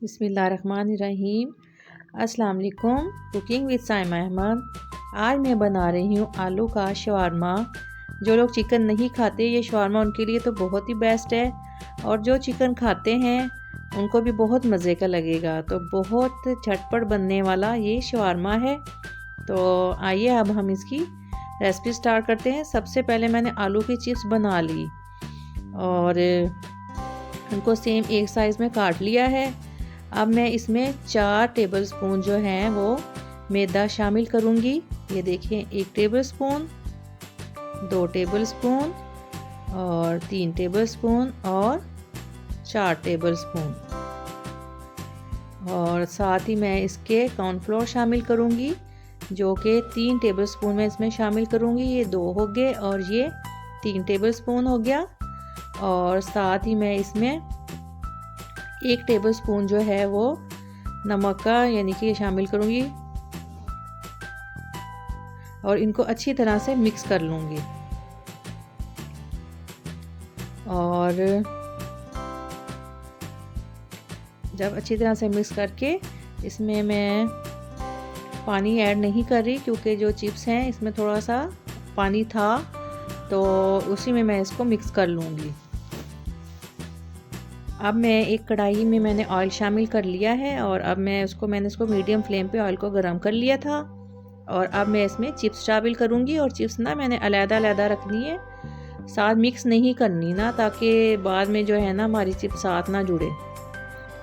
बिस्मिल्लाहिर्रहमानिर्रहीम। अस्सलाम वालेकुम। Cooking with Saima Ahmed. आज मैं बना रही हूँ आलू का शवारमा। जो लोग चिकन नहीं खाते ये शवारमा उनके लिए तो बहुत ही बेस्ट है, और जो चिकन खाते हैं उनको भी बहुत मज़े का लगेगा। तो बहुत झटपट बनने वाला ये शवारमा है। तो आइए अब हम इसकी रेसिपी स्टार्ट करते हैं। सबसे पहले मैंने आलू की चिप्स बना ली और उनको सेम एक साइज़ में काट लिया है। अब मैं इसमें 4 टेबलस्पून जो हैं वो मैदा शामिल करूँगी। ये देखिए 1 टेबलस्पून, 2 टेबलस्पून और 3 टेबलस्पून और 4 टेबलस्पून। और साथ ही मैं इसके कॉर्नफ्लोर शामिल करूँगी जो कि 3 टेबलस्पून में इसमें शामिल करूँगी। ये 2 हो गए और ये 3 टेबलस्पून हो गया। और साथ ही मैं इसमें 1 टेबलस्पून जो है वो नमक का यानी कि शामिल करूँगी और इनको अच्छी तरह से मिक्स कर लूँगी। और जब अच्छी तरह से मिक्स करके इसमें मैं पानी ऐड नहीं कर रही, क्योंकि जो चिप्स हैं इसमें थोड़ा सा पानी था, तो उसी में मैं इसको मिक्स कर लूँगी। अब मैं एक कढ़ाई में मैंने ऑयल शामिल कर लिया है और अब मैंने इसको मीडियम फ्लेम पे ऑयल को गर्म कर लिया था। और अब मैं इसमें चिप्स शामिल करूँगी। और चिप्स ना मैंने अलग-अलग रखनी है, साथ मिक्स नहीं करनी ना, ताकि बाद में जो है ना हमारी चिप्स साथ ना जुड़े।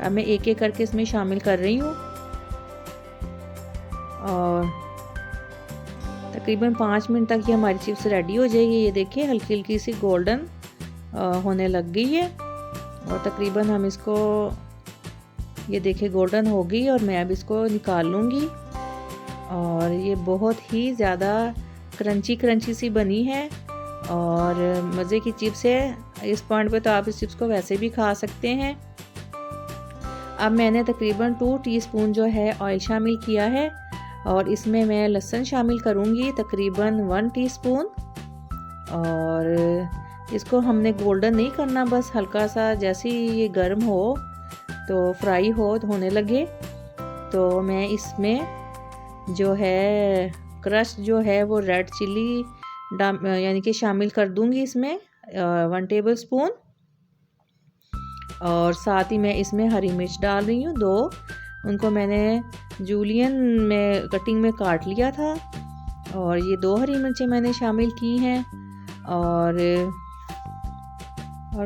अब मैं एक एक करके इसमें शामिल कर रही हूँ और तकरीबन 5 मिनट तक ये हमारी चिप्स रेडी हो जाएगी। ये देखिए हल्की हल्की सी गोल्डन होने लग गई है और तकरीबन हम इसको ये देखिए गोल्डन हो गई और मैं अब इसको निकाल लूँगी। और ये बहुत ही ज़्यादा क्रंची सी बनी है और मज़े की चिप्स है। इस पॉइंट पे तो आप इस चिप्स को वैसे भी खा सकते हैं। अब मैंने तकरीबन 2 टीस्पून जो है ऑयल शामिल किया है और इसमें मैं लहसुन शामिल करूँगी तकरीबन 1 टीस्पून। और इसको हमने गोल्डन नहीं करना, बस हल्का सा जैसे ही ये गर्म हो तो फ्राई होने लगे तो मैं इसमें जो है क्रश जो है वो रेड चिली यानी कि शामिल कर दूंगी इसमें 1 टेबलस्पून। और साथ ही मैं इसमें हरी मिर्च डाल रही हूँ 2। उनको मैंने जूलियन में कटिंग में काट लिया था और ये 2 हरी मिर्चें मैंने शामिल की हैं। और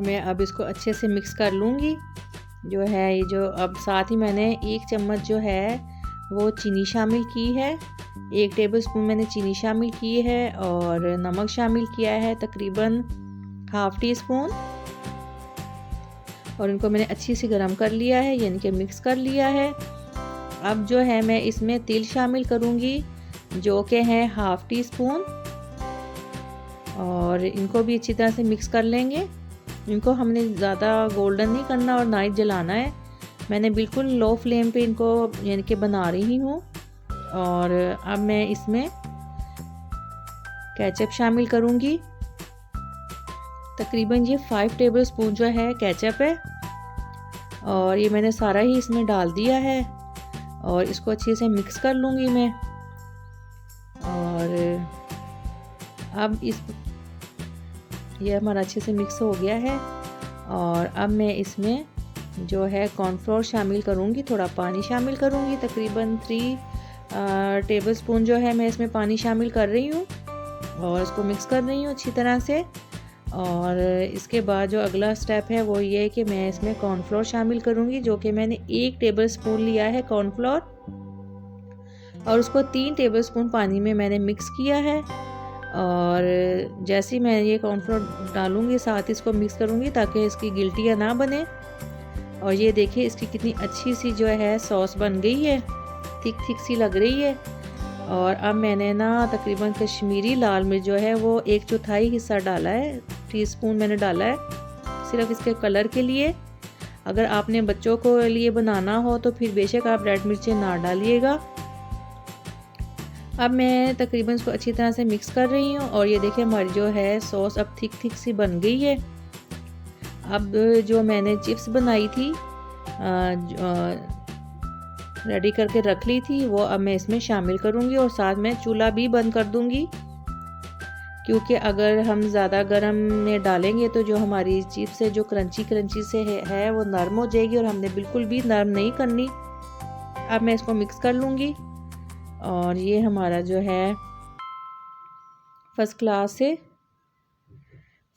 मैं अब इसको अच्छे से मिक्स कर लूँगी जो है ये जो। अब साथ ही मैंने 1 चम्मच जो है वो चीनी शामिल की है, 1 टेबलस्पून मैंने चीनी शामिल की है और नमक शामिल किया है तकरीबन ½ टीस्पून। और इनको मैंने अच्छी सी गरम कर लिया है यानी कि मिक्स कर लिया है। अब जो है मैं इसमें तिल शामिल करूँगी जो कि है ½ टीस्पून और इनको भी अच्छी तरह से मिक्स कर लेंगे। इनको हमने ज़्यादा गोल्डन नहीं करना और ना ही जलाना है। मैंने बिल्कुल लो फ्लेम पे इनको यानी कि बना रही हूँ। और अब मैं इसमें केचप शामिल करूँगी। तकरीबन ये 5 टेबलस्पून जो है केचप है और ये मैंने सारा ही इसमें डाल दिया है और इसको अच्छे से मिक्स कर लूँगी मैं। और अब ये हमारा अच्छे से मिक्स हो गया है और अब मैं इसमें जो है कॉर्नफ्लोर शामिल करूँगी, थोड़ा पानी शामिल करूँगी तकरीबन 3 टेबलस्पून जो है मैं इसमें पानी शामिल कर रही हूँ और इसको मिक्स कर रही हूँ अच्छी तरह से। और इसके बाद जो अगला स्टेप है वो ये है कि मैं इसमें कॉर्नफ्लोर शामिल करूँगी जो कि मैंने 1 टेबलस्पून लिया है कॉर्नफ्लोर और उसको 3 टेबलस्पून पानी में मैंने मिक्स किया है। और जैसे ही मैं ये कॉर्नफ्लोर डालूँगी साथ ही इसको मिक्स करूँगी ताकि इसकी गिल्टियाँ ना बने। और ये देखिए इसकी कितनी अच्छी सी जो है सॉस बन गई है, थिक सी लग रही है। और अब मैंने ना तकरीबन कश्मीरी लाल मिर्च जो है वो 1/4 हिस्सा डाला है, टीस्पून मैंने डाला है सिर्फ इसके कलर के लिए। अगर आपने बच्चों को लिए बनाना हो तो फिर बेशक आप रेड मिर्चें ना डालिएगा। अब मैं तकरीबन इसको अच्छी तरह से मिक्स कर रही हूँ और ये देखिए हमारी जो है सॉस अब थिक सी बन गई है। अब जो मैंने चिप्स बनाई थी रेडी करके रख ली थी वो अब मैं इसमें शामिल करूँगी और साथ में चूल्हा भी बंद कर दूँगी, क्योंकि अगर हम ज़्यादा गर्म में डालेंगे तो जो हमारी चिप्स है जो क्रंची क्रंची से है वो नरम हो जाएगी और हमने बिल्कुल भी नरम नहीं करनी। अब मैं इसको मिक्स कर लूँगी और ये हमारा जो है फर्स्ट क्लास से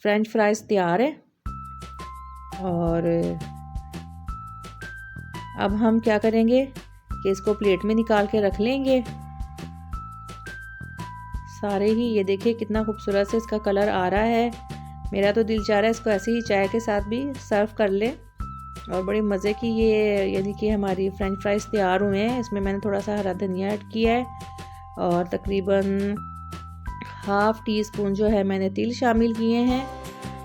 फ्रेंच फ्राइज़ तैयार है। और अब हम क्या करेंगे कि इसको प्लेट में निकाल के रख लेंगे सारे ही। ये देखिए कितना खूबसूरत से इसका कलर आ रहा है। मेरा तो दिल चाह रहा है इसको ऐसे ही चाय के साथ भी सर्व कर ले। और बड़ी मज़े की ये देखिए हमारी फ्रेंच फ्राइज़ तैयार हुए हैं। इसमें मैंने थोड़ा सा हरा धनिया ऐड किया है और तकरीबन हाफ़ टी स्पून जो है मैंने तिल शामिल किए हैं।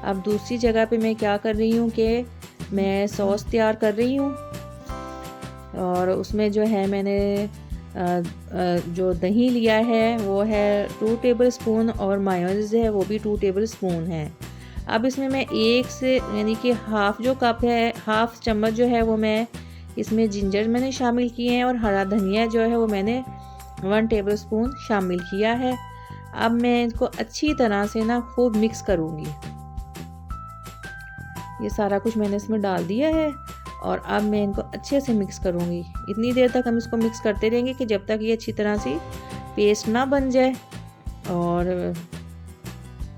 अब दूसरी जगह पे मैं क्या कर रही हूँ कि मैं सॉस तैयार कर रही हूँ और उसमें जो है मैंने जो दही लिया है वो है 2 टेबल स्पून और मायोनीज़ है वो भी 2 टेबल स्पून है। अब इसमें मैं एक से यानी कि हाफ़ जो कप है, हाफ़ चम्मच जो है वो मैं इसमें जिंजर मैंने शामिल किए हैं और हरा धनिया जो है वो मैंने 1 टेबल स्पून शामिल किया है। अब मैं इसको अच्छी तरह से ना खूब मिक्स करूँगी। ये सारा कुछ मैंने इसमें डाल दिया है और अब मैं इनको अच्छे से मिक्स करूँगी। इतनी देर तक हम इसको मिक्स करते रहेंगे कि जब तक ये अच्छी तरह से पेस्ट ना बन जाए और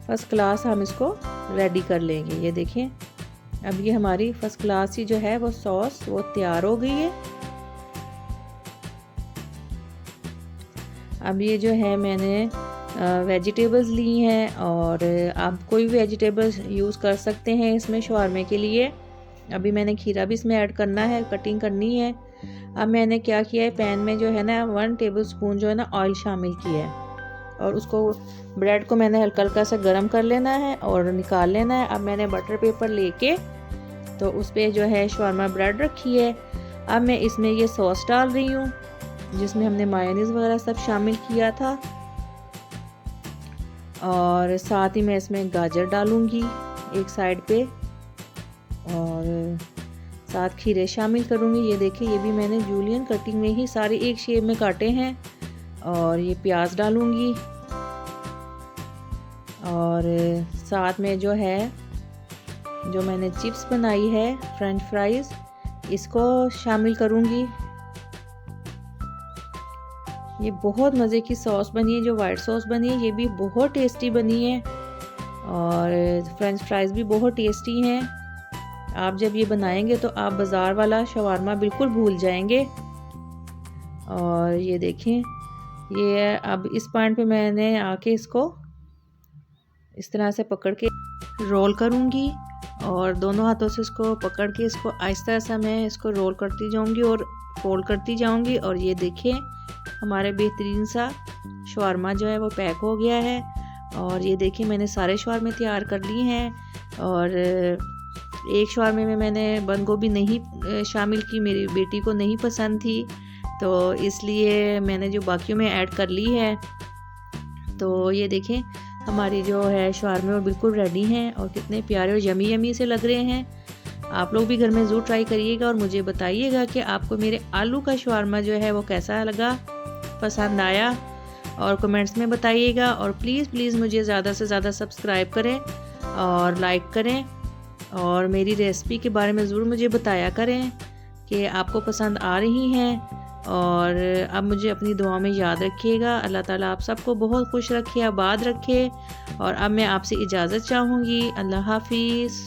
फर्स्ट क्लास हम इसको रेडी कर लेंगे। ये देखें अब ये हमारी फर्स्ट क्लास ही जो है वो सॉस वो तैयार हो गई है। अब ये जो है मैंने वेजिटेबल्स ली हैं और आप कोई भी वेजिटेबल्स यूज़ कर सकते हैं इसमें शवारमे के लिए। अभी मैंने खीरा भी इसमें ऐड करना है, कटिंग करनी है। अब मैंने क्या किया है पैन में जो है ना 1 टेबल स्पून जो है ना ऑयल शामिल किया है और उसको ब्रेड को मैंने हल्का हल्का सा गर्म कर लेना है और निकाल लेना है। अब मैंने बटर पेपर लेके तो उस पर जो है शवारमा ब्रेड रखी है। अब मैं इसमें ये सॉस डाल रही हूँ जिसमें हमने मायोनीज़ वगैरह सब शामिल किया था और साथ ही मैं इसमें गाजर डालूँगी एक साइड पे और साथ खीरे शामिल करूँगी। ये देखिए ये भी मैंने जूलियन कटिंग में ही सारे एक शेप में काटे हैं और ये प्याज डालूँगी और साथ में जो है जो मैंने चिप्स बनाई है फ्रेंच फ्राइज़ इसको शामिल करूँगी। ये बहुत मज़े की सॉस बनी है, जो वाइट सॉस बनी है ये भी बहुत टेस्टी बनी है और फ्रेंच फ्राइज़ भी बहुत टेस्टी हैं। आप जब ये बनाएंगे तो आप बाज़ार वाला शवारमा बिल्कुल भूल जाएंगे। और ये देखें ये अब इस पॉइंट पे मैंने आके इसको इस तरह से पकड़ के रोल करूँगी और दोनों हाथों से इसको पकड़ के इसको आहिस्ता आहिस्ता मैं इसको रोल करती जाऊँगी और फोल्ड करती जाऊँगी। और ये देखें हमारे बेहतरीन सा शवारमा जो है वो पैक हो गया है। और ये देखिए मैंने सारे शवारमे तैयार कर लिए हैं और एक शवारमे में मैंने बंद गोभी नहीं शामिल की, मेरी बेटी को नहीं पसंद थी तो इसलिए मैंने जो बाकियों में ऐड कर ली है। तो ये देखें हमारी जो है शवारमे वो बिल्कुल रेडी हैं और कितने प्यारे और यमी यमी से लग रहे हैं। आप लोग भी घर में ज़रूर ट्राई करिएगा और मुझे बताइएगा कि आपको मेरे आलू का शवारमा जो है वो कैसा लगा, पसंद आया और कमेंट्स में बताइएगा। और प्लीज़ मुझे ज़्यादा से ज़्यादा सब्सक्राइब करें और लाइक करें और मेरी रेसिपी के बारे में ज़रूर मुझे बताया करें कि आपको पसंद आ रही हैं। और अब मुझे अपनी दुआ में याद रखिएगा। अल्लाह ताला आप सबको बहुत खुश रखे, आबाद रखे। और अब मैं आपसे इजाज़त चाहूँगी। अल्लाह हाफिज़।